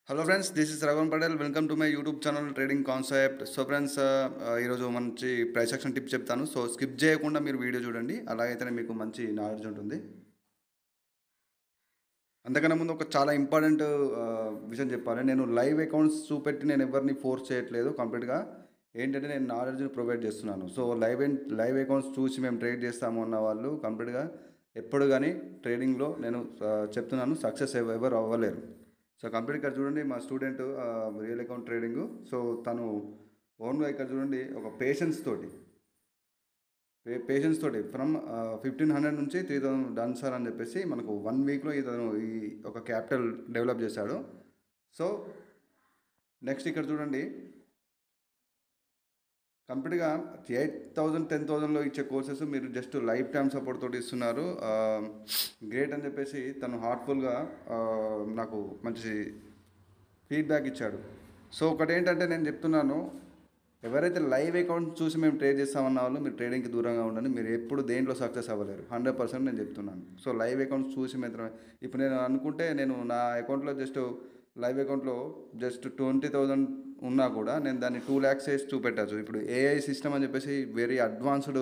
Hello friends, this is Raghuvan Patel. Welcome to my YouTube channel trading concept. So friends, ఈరోజు మంచి price action tip చెప్తాను. So skip చేయకుండా మీరు video చూడండి, అలాగైతేనే మీకు మంచి నాలెడ్జ్ ఉంటుంది. అంతకన్నా ముందు ఒక చాలా ఇంపార్టెంట్ విషయం చెప్పాలి. నేను లైవ్ అకౌంట్స్ చూపెట్టి నేను ఎవరిని ఫోర్స్ చేయట్లేదు. కంప్లీట్గా ఏంటంటే నేను నాలెడ్జ్ని ప్రొవైడ్ చేస్తున్నాను. సో లైవ్ అకౌంట్స్ చూసి మేము ట్రేడ్ చేస్తాము అన్న వాళ్ళు కంప్లీట్గా ఎప్పుడు కానీ ట్రేడింగ్లో నేను చెప్తున్నాను, సక్సెస్ ఎవరు అవ్వలేరు. సో కంప్లీట్ ఇక్కడ చూడండి, మా student real account trading. So తను ఓన్గా ఇక్కడ చూడండి ఒక పేషెన్స్ తోటి ఫ్రమ్ 1500 నుంచి 3000 డన్ సార్ అని చెప్పేసి మనకు 1 వీక్లో ఇతను ఈ ఒక క్యాపిటల్ డెవలప్ చేశాడు. సో నెక్స్ట్ ఇక్కడ చూడండి, కంప్లీట్గా 8000 10,000లో ఇచ్చే కోర్సెస్ మీరు జస్ట్ లైఫ్ టైమ్ సపోర్ట్ తోటి ఇస్తున్నారు. గ్రేట్ అని చెప్పేసి తను హార్ట్ఫుల్గా నాకు మంచి ఫీడ్బ్యాక్ ఇచ్చాడు. సో ఒకటి ఏంటంటే నేను చెప్తున్నాను, ఎవరైతే లైవ్ అకౌంట్ చూసి మేము ట్రేడ్ చేస్తామన్న వాళ్ళు మీరు ట్రేడింగ్కి దూరంగా ఉండండి. మీరు ఎప్పుడు దేంట్లో సక్సెస్ అవ్వలేరు, 100% నేను చెప్తున్నాను. సో లైవ్ అకౌంట్స్ చూసి మాత్రమే ఇప్పుడు నేను అనుకుంటే నేను నా అకౌంట్లో లైవ్ అకౌంట్లో జస్ట్ 20,000 ఉన్నా కూడా నేను దాన్ని 2 lakhs వేసి చూపెట్టచ్చు. ఇప్పుడు ఏఐ సిస్టమ్ అని చెప్పేసి వెరీ అడ్వాన్స్డ్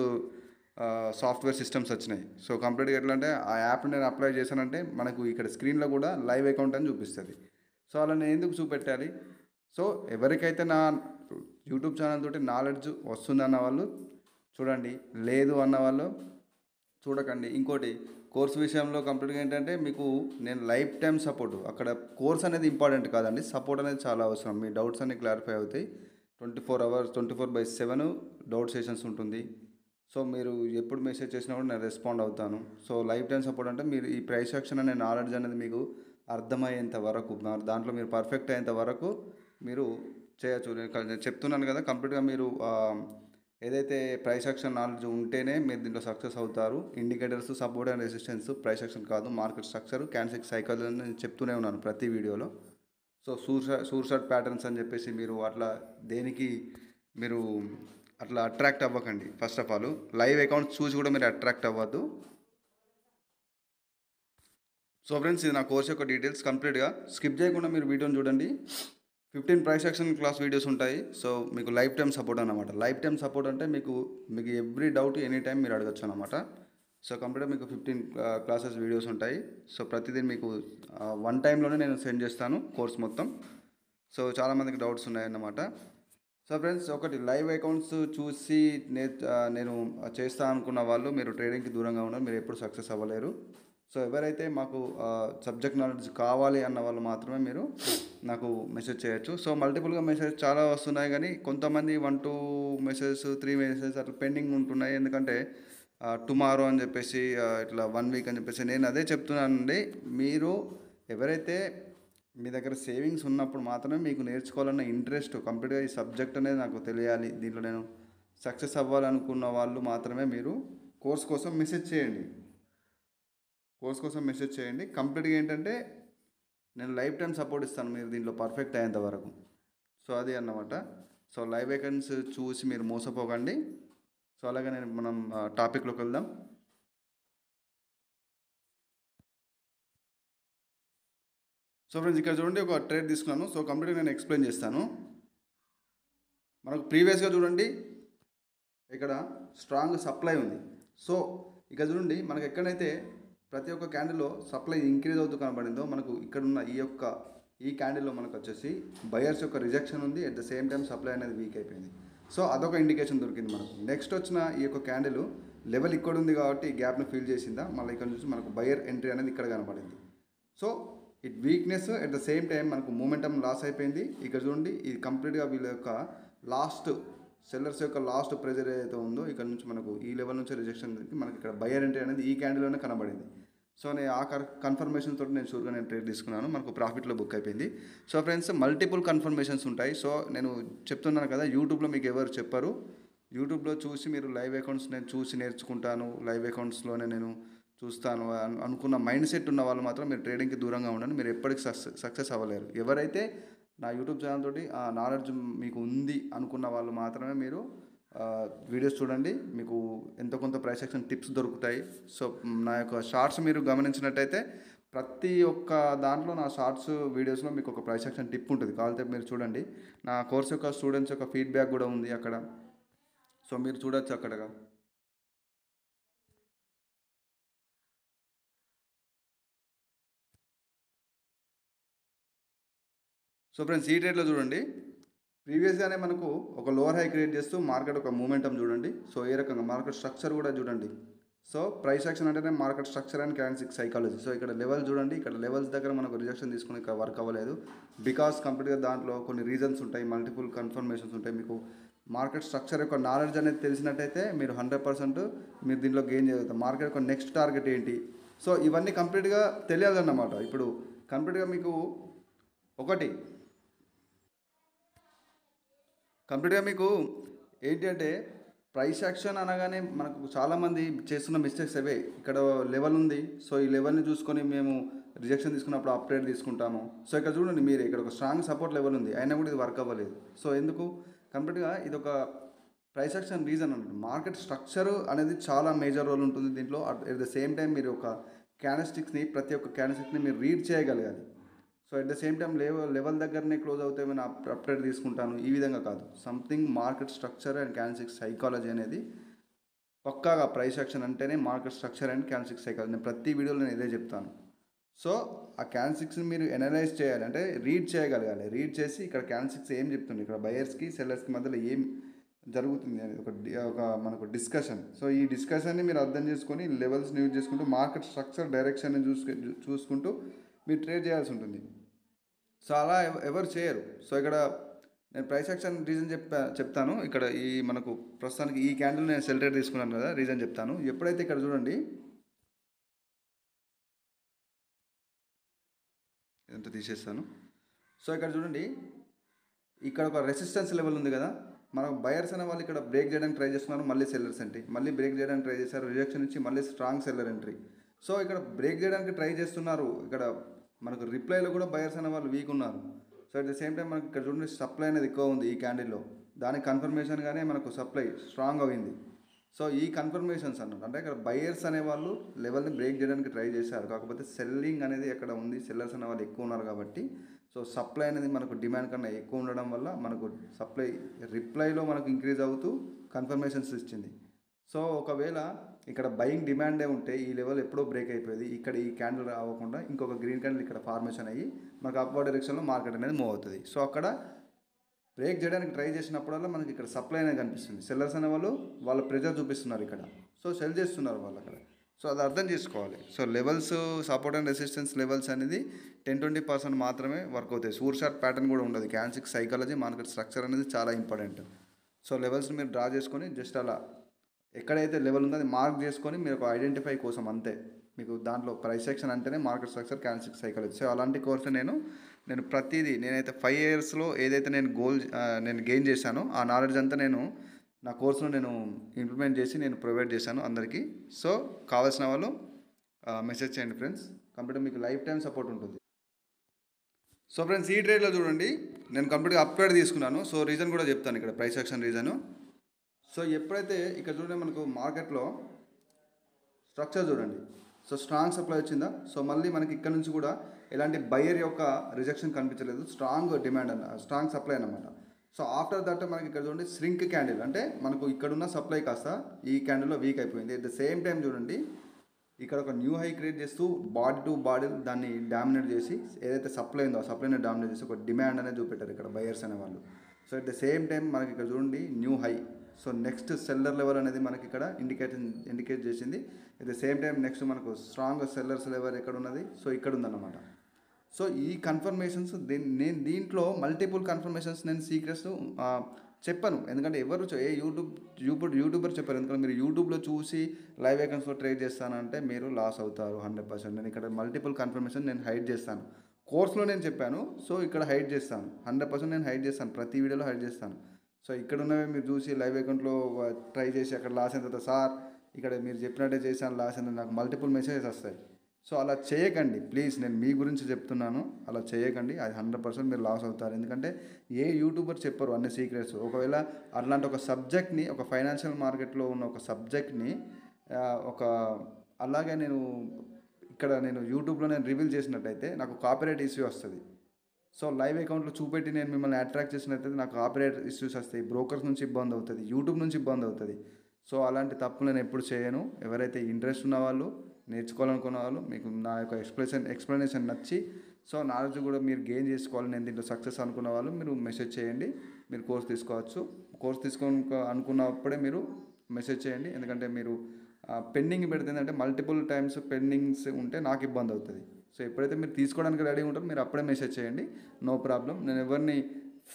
సాఫ్ట్వేర్ సిస్టమ్స్ వచ్చినాయి. సో కంప్లీట్గా ఎట్లా అంటే ఆ యాప్ నేను అప్లై చేశానంటే మనకు ఇక్కడ స్క్రీన్లో కూడా లైవ్ అకౌంట్ అని చూపిస్తుంది. సో అలా నేను ఎందుకు చూపెట్టాలి? సో ఎవరికైతే నా యూట్యూబ్ ఛానల్ తోటి నాలెడ్జ్ వస్తుందన్న వాళ్ళు చూడండి, లేదు అన్న వాళ్ళు చూడకండి. ఇంకోటి కోర్స్ విషయంలో కంప్లీట్గా ఏంటంటే మీకు నేను లైఫ్ టైం సపోర్ట్, అక్కడ కోర్స్ అనేది ఇంపార్టెంట్ కాదండి, సపోర్ట్ అనేది చాలా అవసరం. మీ డౌట్స్ అన్ని క్లారిఫై అవుతాయి. 24 hours 24/7 డౌట్ సెషన్స్ ఉంటుంది. సో మీరు ఎప్పుడు మెసేజ్ చేసినా కూడా నేను రెస్పాండ్ అవుతాను. సో లైఫ్ టైం సపోర్ట్ అంటే మీరు ఈ ప్రైస్ యాక్షన్ అనే నాలెడ్జ్ అనేది మీకు అర్థమయ్యేంత వరకు, దాంట్లో మీరు పర్ఫెక్ట్ అయ్యేంత వరకు మీరు చేయొచ్చు. నేను చెప్తున్నాను కదా, కంప్లీట్గా మీరు ఏదైతే ప్రైస్ యాక్షన్ నాలెడ్జ్ ఉంటేనే మీరు దీంట్లో సక్సెస్ అవుతారు. Indicators, support and resistance, price action కాదు, మార్కెట్ స్ట్రక్చర్, క్యాండిల్ సైకిల్ అని నేను చెప్తూనే ఉన్నాను ప్రతి వీడియోలో. సో సూర్షాట్ ప్యాటర్న్స్ అని చెప్పేసి మీరు అట్లా దేనికి మీరు అట్లా అట్రాక్ట్ అవ్వకండి. First of all live accounts చూసి కూడా మీరు అట్రాక్ట్ అవ్వద్దు. సో ఫ్రెండ్స్, ఇది నా కోర్స్ యొక్క డీటెయిల్స్. కంప్లీట్గా స్కిప్ చేయకుండా మీరు వీడియోని చూడండి. 15 ప్రైస్ యాక్షన్ క్లాస్ వీడియోస్ ఉంటాయి. సో మీకు లైఫ్ టైం సపోర్ట్ అనమాట. లైఫ్ టైం సపోర్ట్ అంటే మీకు ఎవ్రీ డౌట్ ఎనీ టైం మీరు అడగచ్చు అనమాట. సో కంప్లీట్గా మీకు 15 క్లాసెస్ వీడియోస్ ఉంటాయి. సో ప్రతిదీ మీకు 1 టైంలోనే నేను సెండ్ చేస్తాను కోర్స్ మొత్తం. సో చాలామందికి డౌట్స్ ఉన్నాయన్నమాట. సో ఫ్రెండ్స్, ఒకటి లైవ్ అకౌంట్స్ చూసి నేను చేస్తా అనుకున్న వాళ్ళు మీరు ట్రేడింగ్కి దూరంగా ఉన్నారు, మీరు ఎప్పుడు సక్సెస్ అవ్వలేరు. సో ఎవరైతే మాకు సబ్జెక్ట్ నాలెడ్జ్ కావాలి అన్న వాళ్ళు మాత్రమే మీరు నాకు మెసేజ్ చేయొచ్చు. సో మల్టిపుల్గా మెసేజ్ చాలా వస్తున్నాయి, కానీ కొంతమంది 1-2 మెసేజెస్ 3 మెసేజెస్ అట్లా పెండింగ్ ఉంటున్నాయి. ఎందుకంటే టుమారో అని చెప్పేసి ఇట్లా 1 వీక్ అని చెప్పేసి నేను అదే చెప్తున్నానండి. మీరు ఎవరైతే మీ దగ్గర సేవింగ్స్ ఉన్నప్పుడు మాత్రమే మీకు నేర్చుకోవాలన్న ఇంట్రెస్ట్, కంప్లీట్గా ఈ సబ్జెక్ట్ అనేది నాకు తెలియాలి, దీంట్లో నేను సక్సెస్ అవ్వాలనుకున్న వాళ్ళు మాత్రమే మీరు కోర్స్ కోసం మెసేజ్ చేయండి. కంప్లీట్గా ఏంటంటే నేను లైఫ్ టైం సపోర్ట్ ఇస్తాను మీరు దీంట్లో పర్ఫెక్ట్ అయ్యేంత వరకు. సో అది అన్నమాట. సో లైవ్ వేకెన్స్ చూసి మీరు మోసపోకండి. సో అలాగే మనం టాపిక్లోకి వెళ్దాం. సో ఫ్రెండ్స్, ఇక్కడ చూడండి ఒక ట్రేడ్ తీసుకున్నాను. సో కంప్లీట్గా నేను ఎక్స్ప్లెయిన్ చేస్తాను. మనకు ప్రీవియస్గా చూడండి ఇక్కడ స్ట్రాంగ్ సప్లై ఉంది. సో ఇక్కడ చూడండి మనకు ఎక్కడైతే ప్రతి ఒక్క క్యాండిల్లో సప్లై ఇంక్రీజ్ అవుతూ కనబడిందో మనకు ఇక్కడున్న ఈ క్యాండిల్లో మనకు వచ్చేసి బయర్స్ యొక్క రిజెక్షన్ ఉంది. At the same time supply అనేది వీక్ అయిపోయింది. సో అదొక ఇండికేషన్ దొరికింది మనకు. నెక్స్ట్ వచ్చిన ఈ యొక్క క్యాండిల్ లెవెల్ ఇక్కడ ఉంది కాబట్టి ఈ గ్యాప్ను ఫీల్ చేసిందా, మళ్ళీ ఇక్కడ నుంచి మనకు బయర్ ఎంట్రీ అనేది ఇక్కడ కనబడింది. So it weakness, at the same time మనకు మూమెంటం లాస్ అయిపోయింది. ఇక్కడ చూడండి ఇది కంప్లీట్గా వీళ్ళ యొక్క సెల్లర్స్ యొక్క లాస్ట్ ప్రెజర్ ఏదైతే ఉందో ఇక్కడ నుంచి మనకు ఈ లెవెల్ నుంచి రిజెక్షన్ మనకి ఇక్కడ బయర్ ఎంట్రీ అనేది ఈ క్యాండిల్లోనే కనబడింది. సో నేను ఆ కన్ఫర్మేషన్ తోటి నేను షూర్గా నేను ట్రేడ్ తీసుకున్నాను, మనకు ప్రాఫిట్లో బుక్ అయిపోయింది. సో ఫ్రెండ్స్, మల్టిపుల్ కన్ఫర్మేషన్స్ ఉంటాయి. సో నేను చెప్తున్నాను కదా, యూట్యూబ్లో మీకు ఎవరు చెప్పరు. యూట్యూబ్లో చూసి మీరు లైవ్ అకౌంట్స్ నేను చూసి నేర్చుకుంటాను, లైవ్ అకౌంట్స్లోనే నేను చూస్తాను అనుకున్న మైండ్ సెట్ ఉన్న వాళ్ళు మాత్రం మీరు ట్రేడింగ్కి దూరంగా ఉండండి. మీరు ఎప్పటికీ సక్సెస్ అవ్వలేరు. ఎవరైతే నా యూట్యూబ్ ఛానల్ తోటి ఆ నాలెడ్జ్ మీకు ఉంది అనుకున్న వాళ్ళు మాత్రమే మీరు వీడియోస్ చూడండి, మీకు ఎంతో కొంత ప్రైస్ యాక్షన్ టిప్స్ దొరుకుతాయి. సో నా యొక్క షార్ట్స్ మీరు గమనించినట్టయితే ప్రతి ఒక్క దాంట్లో నా షార్ట్స్ వీడియోస్లో మీకు ఒక ప్రైస్ యాక్షన్ టిప్ ఉంటుంది, కావాలంటే మీరు చూడండి. నా కోర్స్ యొక్క స్టూడెంట్స్ యొక్క ఫీడ్బ్యాక్ కూడా ఉంది అక్కడ, సో మీరు చూడొచ్చు అక్కడగా. సో ఫ్రెండ్స్, ఈ ట్రేడ్లో చూడండి, ప్రీవియస్గానే మనకు ఒక లోవర్ హై క్రియేట్ చేస్తూ మార్కెట్ ఒక మూమెంటం చూడండి. సో ఏ రకంగా మార్కెట్ స్ట్రక్చర్ కూడా చూడండి. సో ప్రైస్ యాక్షన్ అంటేనే market structure and candle psychology. So ఇక్కడ లెవెల్ చూడండి, ఇక్కడ లెవెల్స్ దగ్గర మనకు రిజెక్షన్ తీసుకుని ఇక్కడ వర్క్ అవ్వలేదు. బికాస్ కంప్లీట్గా దాంట్లో కొన్ని రీజన్స్ ఉంటాయి, మల్టిపుల్ కన్ఫర్మేషన్స్ ఉంటాయి. మీకు మార్కెట్ స్ట్రక్చర్ యొక్క నాలెడ్జ్ అనేది తెలిసినట్టయితే మీరు 100% మీరు దీంట్లో గెయిన్ చేయగలుగుతారు. మార్కెట్ యొక్క నెక్స్ట్ టార్గెట్ ఏంటి, సో ఇవన్నీ కంప్లీట్గా తెలియాలన్నమాట. ఇప్పుడు కంప్లీట్గా మీకు ఏంటి అంటే, ప్రైస్ యాక్షన్ అనగానే మనకు చాలామంది చేస్తున్న మిస్టేక్స్ అవే. ఇక్కడ లెవెల్ ఉంది, సో ఈ లెవెల్ని చూసుకొని మేము రిజెక్షన్ తీసుకున్నప్పుడు అప్గ్రేడ్ తీసుకుంటాము. సో ఇక్కడ చూడండి, మీరు ఇక్కడ ఒక స్ట్రాంగ్ సపోర్ట్ లెవెల్ ఉంది, అయినా కూడా ఇది వర్క్ అవ్వలేదు. సో ఎందుకు? కంప్లీట్గా ఇది ఒక ప్రైస్ యాక్షన్ రీజన్ అన్నమాట. మార్కెట్ స్ట్రక్చర్ అనేది చాలా మేజర్ రోల్ ఉంటుంది దీంట్లో. అట్ ద సేమ్ టైం మీరు ఒక ప్రతి ఒక్క క్యాండిల్స్టిక్స్ని మీరు రీడ్ చేయగలగాలి. So at the same time level దగ్గరనే క్లోజ్ అవుతే నేను అప్డేట్ తీసుకుంటాను, ఈ విధంగా కాదు. Something market structure and candlestick psychology అనేది పక్కాగా ప్రైస్ యాక్షన్ అంటేనే market structure and candlestick psychology. నేను ప్రతి వీడియోలో నేను ఇదే చెప్తాను. సో ఆ క్యాండిల్స్టిక్స్ని మీరు ఎనలైజ్ చేయాలి, అంటే రీడ్ చేయగలగాలి. రీడ్ చేసి ఇక్కడ క్యాండిల్స్టిక్స్ ఏం చెప్తుంది, ఇక్కడ బయర్స్కి సెల్లర్స్కి మధ్యలో ఏం జరుగుతుంది అనేది ఒక మనకు డిస్కషన్. సో ఈ డిస్కషన్ని మీరు అర్థం చేసుకొని లెవెల్స్ని యూజ్ చేసుకుంటూ మార్కెట్ స్ట్రక్చర్ డైరెక్షన్ని చూసుకుంటూ మీరు ట్రేడ్ చేయాల్సి ఉంటుంది. సో అలా ఎవరు చేయరు. సో ఇక్కడ నేను ప్రైస్ యాక్షన్ రీజన్ చెప్తాను. ఇక్కడ ఈ మనకు ప్రస్తుతానికి ఈ క్యాండిల్ నేను సెల్ ట్రేడ్ తీసుకున్నాను కదా, రీజన్ చెప్తాను. ఎప్పుడైతే ఇక్కడ చూడండి, ఇదంతా తీసేస్తాను. సో ఇక్కడ చూడండి, ఇక్కడ ఒక రెసిస్టెన్స్ లెవెల్ ఉంది కదా, మనకు బయర్స్ అనే వాళ్ళు ఇక్కడ బ్రేక్ చేయడానికి ట్రై చేస్తున్నారు, మళ్ళీ సెల్లర్స్ ఎంట్రీ, మళ్ళీ బ్రేక్ చేయడానికి ట్రై చేశారు, రిజెక్షన్ ఇచ్చి మళ్ళీ స్ట్రాంగ్ సెల్లర్ ఎంట్రీ. సో ఇక్కడ బ్రేక్ చేయడానికి ట్రై చేస్తున్నారు. ఇక్కడ మనకు రిప్లైలో కూడా బయర్స్ అనే వాళ్ళు వీక్ ఉన్నారు. So at the same time మనకి ఇక్కడ చూడండి, సప్లై అనేది ఎక్కువ ఉంది ఈ క్యాండిల్లో. దానికి కన్ఫర్మేషన్గానే మనకు సప్లై స్ట్రాంగ్ అయింది. సో ఈ కన్ఫర్మేషన్స్ అన్నమాట, అంటే ఇక్కడ బయర్స్ అనేవాళ్ళు లెవెల్ని బ్రేక్ చేయడానికి ట్రై చేశారు, కాకపోతే సెల్లింగ్ అనేది ఎక్కడ ఉంది, సెల్లర్స్ అనే వాళ్ళు ఎక్కువ ఉన్నారు కాబట్టి. సో సప్లై అనేది మనకు డిమాండ్ కన్నా ఎక్కువ ఉండడం వల్ల మనకు సప్లై రిప్లైలో మనకు ఇంక్రీజ్ అవుతూ కన్ఫర్మేషన్స్ ఇచ్చింది. సో ఒకవేళ ఇక్కడ బయింగ్ డిమాండే ఉంటే ఈ లెవెల్ ఎప్పుడో బ్రేక్ అయిపోయేది. ఇక్కడ ఈ క్యాండిల్ అవ్వకుండా ఇంకొక గ్రీన్ క్యాండిల్ ఇక్కడ ఫార్మేషన్ అయ్యి మనకు అప్వర్డ్ డైరెక్షన్లో మార్కెట్ అనేది మూవ్ అవుతుంది. సో అక్కడ బ్రేక్ చేయడానికి ట్రై చేసినప్పుడల్లా మనకి ఇక్కడ సప్లై అనేది కనిపిస్తుంది. సెల్లర్స్ అనే వాళ్ళు వాళ్ళ ప్రెజర్ చూపిస్తున్నారు ఇక్కడ, సో సెల్ చేస్తున్నారు వాళ్ళు అక్కడ. సో అది అర్థం చేసుకోవాలి. So levels, support and resistance levels అనేది 10-20% మాత్రమే వర్క్ అవుతాయి. సూర్ షార్ట్ ప్యాటర్న్ కూడా ఉండదు. క్యాండిల్స్టిక్ సైకాలజీ, మార్కెట్ స్ట్రక్చర్ అనేది చాలా ఇంపార్టెంట్. సో లెవెల్స్ని మీరు డ్రా చేసుకొని జస్ట్ అలా ఎక్కడైతే లెవెల్ ఉందో అది మార్క్ చేసుకొని మీరు ఒక ఐడెంటిఫై కోసం అంతే. మీకు దాంట్లో ప్రైస్ యాక్షన్ అంటేనే market structure, candlestick psychology. So అలాంటి కోర్సు నేను ప్రతిదీ నేనైతే 5 yearsలో ఏదైతే నేను గెయిన్ చేశానో ఆ నాలెడ్జ్ అంతా నేను నా కోర్సులో నేను ఇంప్లిమెంట్ చేసి నేను ప్రొవైడ్ చేశాను అందరికీ. సో కావాల్సిన వాళ్ళు మెసేజ్ చేయండి ఫ్రెండ్స్, కంప్లీట్గా మీకు లైఫ్ టైం సపోర్ట్ ఉంటుంది. సో ఫ్రెండ్స్, ఈ ట్రేడ్లో చూడండి, నేను కంప్లీట్గా అప్గ్రేడ్ తీసుకున్నాను. సో రీజన్ కూడా చెప్తాను ఇక్కడ, ప్రైస్ యాక్షన్ రీజను. సో ఎప్పుడైతే ఇక్కడ చూడండి మనకు మార్కెట్లో స్ట్రక్చర్ చూడండి, సో స్ట్రాంగ్ సప్లై వచ్చిందా. సో మళ్ళీ మనకి ఇక్కడ నుంచి కూడా ఎలాంటి బయర్ యొక్క రిజెక్షన్ కనిపించలేదు, స్ట్రాంగ్ డిమాండ్ స్ట్రాంగ్ సప్లై అన్నమాట. సో ఆఫ్టర్ దట్ మనకి ఇక్కడ చూడండి శ్రింక్ క్యాండిల్, అంటే మనకు ఇక్కడున్న సప్లై కాస్త ఈ క్యాండిల్లో వీక్ అయిపోయింది. అట్ ద సేమ్ టైం చూడండి, ఇక్కడ ఒక న్యూ హై క్రియేట్ చేస్తూ బాడీ టు బాడీ దాన్ని డామినేట్ చేసి ఏదైతే సప్లై ఉందో ఆ సప్లైని డామినేట్ చేసి ఒక డిమాండ్ అనేది చూపెట్టారు ఇక్కడ బయర్స్ అనేవాళ్ళు. So at the same time మనకి ఇక్కడ చూడండి new high. So next seller level అనేది మనకి ఇక్కడ ఇండికేట్ చేసింది. At the same time next మనకు స్ట్రాంగ్ సెల్లర్స్ లెవెల్ ఎక్కడ ఉన్నది, సో ఇక్కడ ఉందన్నమాట. సో ఈ కన్ఫర్మేషన్స్ నేను దీంట్లో మల్టిపుల్ కన్ఫర్మేషన్స్ నేను సీక్రెట్స్ చెప్పాను, ఎందుకంటే ఎవరు యూట్యూబర్ చెప్పారు. ఎందుకంటే మీరు యూట్యూబ్లో చూసి లైవ్ వేకెన్స్లో ట్రేడ్ చేస్తానంటే మీరు లాస్ అవుతారు 100%. నేను ఇక్కడ మల్టిపుల్ కన్ఫర్మేషన్ నేను హైడ్ చేస్తాను. కోర్స్లో నేను చెప్పాను, సో ఇక్కడ హైడ్ చేస్తాను 100%. నేను హైడ్ చేస్తాను, ప్రతి వీడియోలో హైడ్ చేస్తాను. సో ఇక్కడ ఉన్నవి మీరు చూసి లైవ్ అకౌంట్లో ట్రై చేసి అక్కడ లాస్ అయిన తర్వాత సార్ ఇక్కడ మీరు చెప్పినట్టే చేశాను లాస్ అయిన నాకు మల్టిపుల్ మెసేజెస్ వస్తాయి. సో అలా చేయకండి ప్లీజ్, నేను మీ గురించి చెప్తున్నాను, అలా చేయకండి. అది 100% మీరు లాస్ అవుతారు. ఎందుకంటే ఏ యూట్యూబర్ చెప్పరు అన్ని సీక్రెట్స్. ఒకవేళ అట్లాంటి ఒక సబ్జెక్ట్ని, ఒక ఫైనాన్షియల్ మార్కెట్లో ఉన్న ఒక సబ్జెక్ట్ని అలాగే నేను ఇక్కడ నేను యూట్యూబ్లో నేను రివీల్ చేసినట్టయితే నాకు కాపీరైట్ ఇష్యూ వస్తుంది. సో లైవ్ అకౌంట్లో చూపెట్టి నేను మిమ్మల్ని అట్రాక్ట్ చేసినట్టయితే నాకు కాపీరైట్ ఇష్యూస్ వస్తాయి, బ్రోకర్స్ నుంచి ఇబ్బంది అవుతుంది, యూట్యూబ్ నుంచి ఇబ్బంది అవుతుంది. సో అలాంటి తప్పులు నేను ఎప్పుడు చేయను. ఎవరైతే ఇంట్రెస్ట్ ఉన్న వాళ్ళు, నేర్చుకోవాలనుకున్న వాళ్ళు, మీకు నా యొక్క ఎక్స్ప్లెనేషన్ నచ్చి సో నాలెడ్జ్ కూడా మీరు గెయిన్ చేసుకోవాలి, నేను దీంట్లో సక్సెస్ అనుకున్న వాళ్ళు మీరు మెసేజ్ చేయండి. మీరు కోర్స్ తీసుకోవచ్చు. కోర్స్ అనుకున్నప్పుడే మీరు మెసేజ్ చేయండి. ఎందుకంటే మీరు పెండింగ్ పెడితే ఏంటంటే మల్టిపుల్ టైమ్స్ పెండింగ్స్ ఉంటే నాకు ఇబ్బంది అవుతుంది. సో ఎప్పుడైతే మీరు తీసుకోవడానికి రెడీ ఉంటారో మీరు అప్పుడే మెసేజ్ చేయండి, నో ప్రాబ్లం. నేను ఎవరిని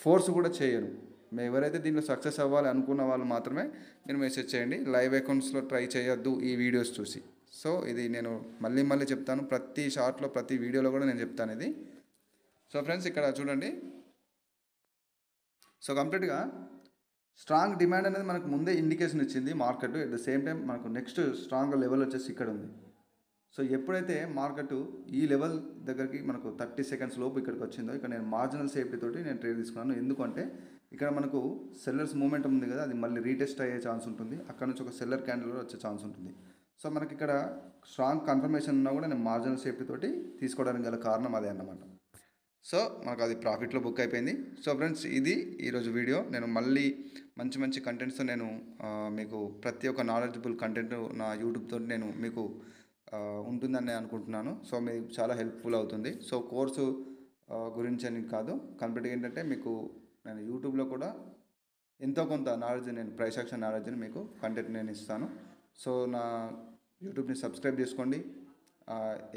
ఫోర్స్ కూడా చేయను. మేము ఎవరైతే దీంట్లో సక్సెస్ అవ్వాలి అనుకున్న వాళ్ళు మాత్రమే మీరు మెసేజ్ చేయండి. లైవ్ అకౌంట్స్లో ట్రై చేయొద్దు ఈ వీడియోస్ చూసి. సో ఇది నేను మళ్ళీ చెప్తాను, ప్రతి షార్ట్లో ప్రతి వీడియోలో కూడా నేను చెప్తాను ఇది. సో ఫ్రెండ్స్ ఇక్కడ చూడండి. సో కంప్లీట్గా స్ట్రాంగ్ డిమాండ్ అనేది మనకు ముందే ఇండికేషన్ ఇచ్చింది market. At the same time మనకు నెక్స్ట్ స్ట్రాంగ్ లెవెల్ వచ్చేసి ఇక్కడ ఉంది. సో ఎప్పుడైతే మార్కెట్ ఈ లెవెల్ దగ్గరికి మనకు 30 సెకండ్స్ లోపు ఇక్కడికి వచ్చిందో ఇక్కడ నేను మార్జినల్ సేఫ్టీ తోటి నేను ట్రేడ్ తీసుకున్నాను. ఎందుకంటే ఇక్కడ మనకు సెల్లర్స్ మూమెంట్ ఉంది కదా, అది మళ్ళీ రీటెస్ట్ అయ్యే ఛాన్స్ ఉంటుంది. అక్కడ నుంచి ఒక సెల్లర్ క్యాండిల్ వచ్చే ఛాన్స్ ఉంటుంది. సో మనకి ఇక్కడ స్ట్రాంగ్ కన్ఫర్మేషన్ ఉన్నా కూడా నేను మార్జినల్ సేఫ్టీ తోటి తీసుకోవడానికి గల కారణం అదే అన్నమాట. సో మనకు అది ప్రాఫిట్లో బుక్ అయిపోయింది. సో ఫ్రెండ్స్ ఇది ఈరోజు వీడియో. నేను మళ్ళీ మంచి కంటెంట్స్తో నేను మీకు ప్రతి ఒక్క నాలెడ్జబుల్ కంటెంట్ నా యూట్యూబ్తో నేను మీకు ఉంటుందని నేను అనుకుంటున్నాను. సో మీకు చాలా హెల్ప్ఫుల్ అవుతుంది. సో కోర్సు గురించి అని కాదు, కంప్లీట్గా ఏంటంటే మీకు నేను యూట్యూబ్లో కూడా ఎంతో కొంత నాలెడ్జ్, నేను ప్రైస్ యాక్షన్ నాలెడ్జ్ని మీకు కంటెంట్ నేను ఇస్తాను. సో నా యూట్యూబ్ని సబ్స్క్రైబ్ చేసుకోండి.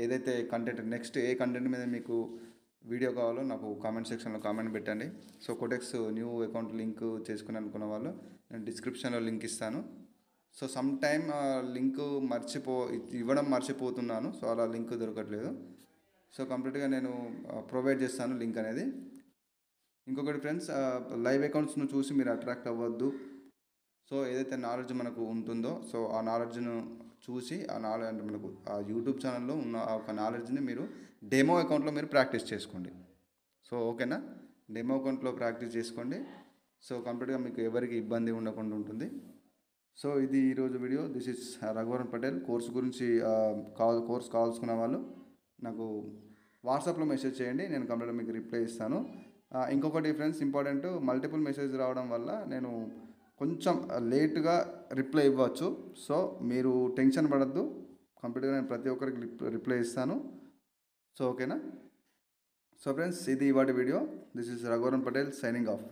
ఏదైతే కంటెంట్ నెక్స్ట్ ఏ కంటెంట్ మీద మీకు వీడియో కావాలో నాకు కామెంట్ సెక్షన్లో కామెంట్ పెట్టండి. So cortex new account link చేసుకుని అనుకున్న వాళ్ళు నేను డిస్క్రిప్షన్లో లింక్ ఇస్తాను. సో సమ్ టైమ్ లింక్ ఇవ్వడం మర్చిపోతున్నాను. సో అలా లింక్ దొరకట్లేదు. సో కంప్లీట్గా నేను ప్రొవైడ్ చేస్తాను లింక్ అనేది. ఇంకొకటి ఫ్రెండ్స్, లైవ్ అకౌంట్స్ను చూసి మీరు అట్రాక్ట్ అవ్వద్దు. సో ఏదైతే నాలెడ్జ్ మనకు ఉంటుందో సో ఆ నాలెడ్జ్ను చూసి ఆ నాలెడ్జ్ అంటే మనకు ఆ యూట్యూబ్ ఛానల్లో ఉన్న ఆ ఒక నాలెడ్జ్ని మీరు డెమో అకౌంట్లో మీరు ప్రాక్టీస్ చేసుకోండి. సో ఓకేనా, డెమో అకౌంట్లో ప్రాక్టీస్ చేసుకోండి. సో కంప్లీట్గా మీకు ఎవరికి ఇబ్బంది ఉండకుండా ఉంటుంది. సో ఇది ఈరోజు video. This is Raghuvaran Patel. Course గురించి కోర్స్ కావాల్సుకున్న వాళ్ళు నాకు వాట్సాప్లో మెసేజ్ చేయండి, నేను కంప్లీట్గా మీకు రిప్లై ఇస్తాను. ఇంకొకటి ఫ్రెండ్స్ ఇంపార్టెంట్, మల్టిపుల్ మెసేజ్ రావడం వల్ల నేను కొంచెం లేట్గా రిప్లై ఇవ్వచ్చు. సో మీరు టెన్షన్ పడద్దు, కంప్లీట్గా నేను ప్రతి ఒక్కరికి రిప్లై ఇస్తాను. సో ఓకేనా. సో ఫ్రెండ్స్ ఇది ఇవాటి video. This is Raghuvaran Patel signing off.